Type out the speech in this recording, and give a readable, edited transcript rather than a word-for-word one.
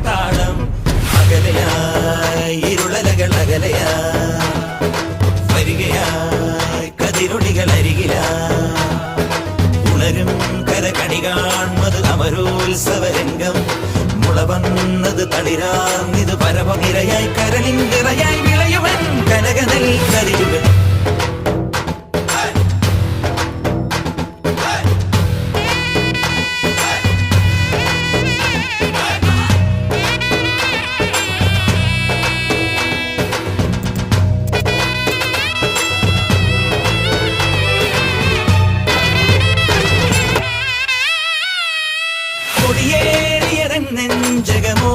താളം അകലയായി ഇരുളലകൾ അകലയായി വരികയായി കതിരൊളികൾ അരികിലായി ഉണരും കരകണി കാൺമത് അമരോത്സവരംഗം മുള വന്നത് തളിരാർന്നിത് പരമനിരയായി കരളിന്തിറയായി വിളയുവൻ കനകനൽ കരിവുകൾ കൊടിയേറിയരൻ നെഞ്ചകമോ